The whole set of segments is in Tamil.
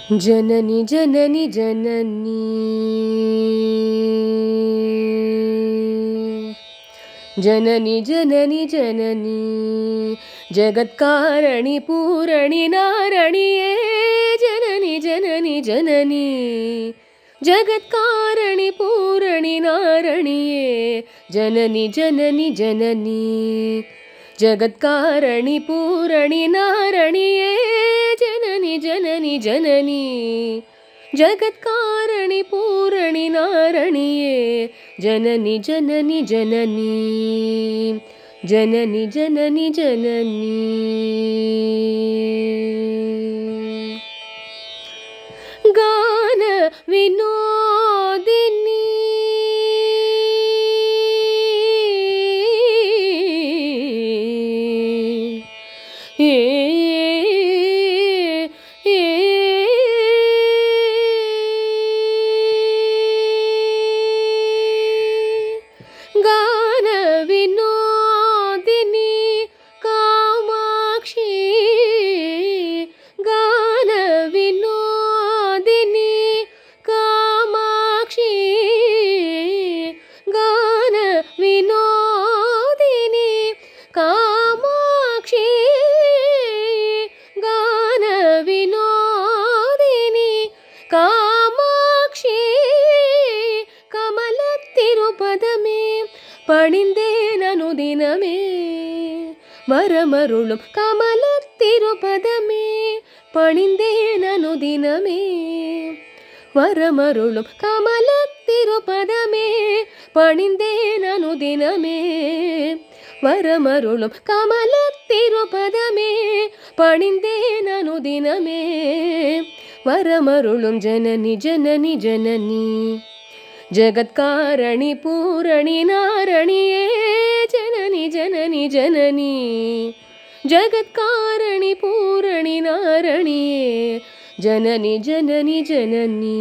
ಜನನಿ ಜನನಿ ಜನನಿ ಜನನಿ ಜನನಿ ಜನನಿ ಜಗತ್ಕಾರಣಿ ಪೂರಣಿ ನಾರಣಿಯೇ ಜನನಿ ಜನನಿ ಜನನಿ ಜಗತ್ಕಾರಣಿ ಪೂರಣಿ ನಾರಣಿಯೇ ಜನನಿ ಜನನಿ ಜನನಿ ಜಗತ್ಕಾರಣಿ ಪೂರಣಿ ನಾರಣಿಯೇ ಜನನಿ ಜನನಿ ಜನನಿ ಜಗತ್ಕಾರಣಿ ಪೂರಣಿ ನಾರಣಿಯೇ ಜನನಿ ಜನನಿ ಜನನಿ ಜನನಿ ಜನನಿ ಜನನಿ ಗಾನ ವಿನೋದಿನಿ ಗಾನ ವಿನೋದಿನಿ ಕಾಮಾಕ್ಷಿ ಗಾನ ವಿನೋದಿನಿ ಕಾಮಾಕ್ಷಿ ಗಾನ ವಿನೋದಿನಿ ಕಾಮಾಕ್ಷಿ ಗಾನ ವಿನೋದಿನಿ ಕಾಮಾಕ್ಷಿ ಕಮಲತ್ತಿರುಪದಮೇ பணிந்தேனு தினமே வரமருளும் கமலத்திருபதமே பணிந்தேனு தினமே வரமருளும் கமலத்திருபதமே பணிந்தேனு தினமே வரமருளும் கமலத்திருபதமே பணிந்தேனு தினமே வரமருளும் ஜனனி ஜனனி ஜனனி ಜಗತ್ಕಾರಣಿ ಪೂರಣಿ ನಾರಣಿಯೇ ಜನನಿ ಜನನಿ ಜನನಿ ಜಗತ್ಕಾರಣಿ ಪೂರಣಿ ನಾರಣಿಯೇ ಜನನಿ ಜನನಿ ಜನನಿ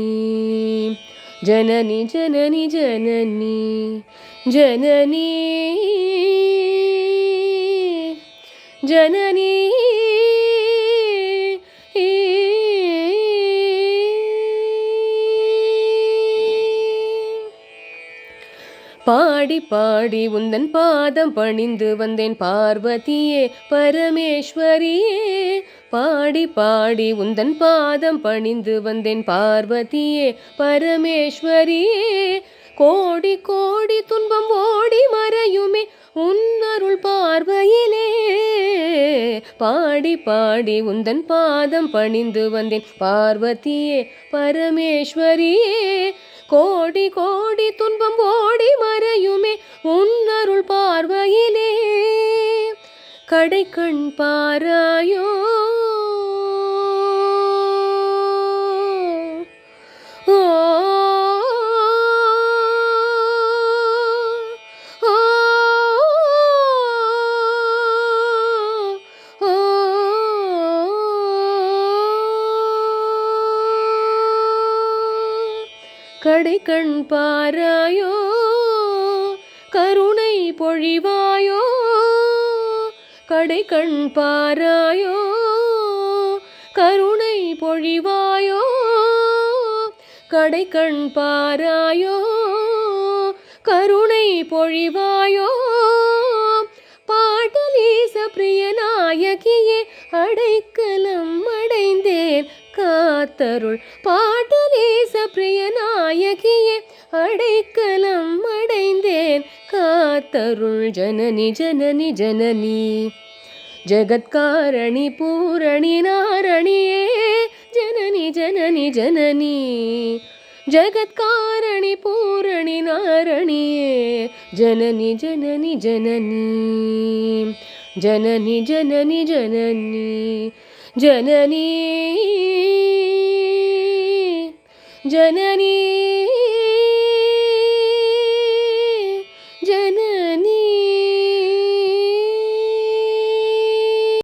ಜನನಿ ಜನನಿ ಜನನಿ ಜನನಿ ಜನನಿ பாடி பாடி உந்தன் பாதம் பணிந்து வந்தேன் பார்வதியே பரமேஸ்வரியே பாடி பாடி உந்தன் பாதம் பணிந்து வந்தேன் பார்வதியே பரமேஸ்வரியே கோடி கோடி துன்பம் ஓடி மறையுமே உன்னருள் பார்வையிலே பாடி பாடி உந்தன் பாதம் பணிந்து வந்தேன் பார்வதியே பரமேஸ்வரியே கோடி கோடி துன்பம் ஓடி மறையுமே உன்னருள் பார்வையிலே கடை கண் பாராயோ ஓ கடை கண் பாராயோ கருணை பொழிவாயோ கடை கண் பாராயோ கருணை பொழிவாயோ கடை கண் பாராயோ கருணை பொழிவாயோ பாடலீச பிரிய நாயகியே அடைக்கலம் அடைந்தேன் காத்தருள் பாடலீச பிரிய நாயகியே அடைக்கலம் அடைந்தேன் காத்தருள் ஜனனி ஜனனி ஜனனி ஜகத்காரணி பூரணி நாரணியே ஜனனி ஜனனி ஜனனி ஜகத்காரணி பூரணி நாரணியே ஜனனி ஜனனி ஜனனி ஜனனி ஜனனி ஜனனி ஜனனி ஜனனி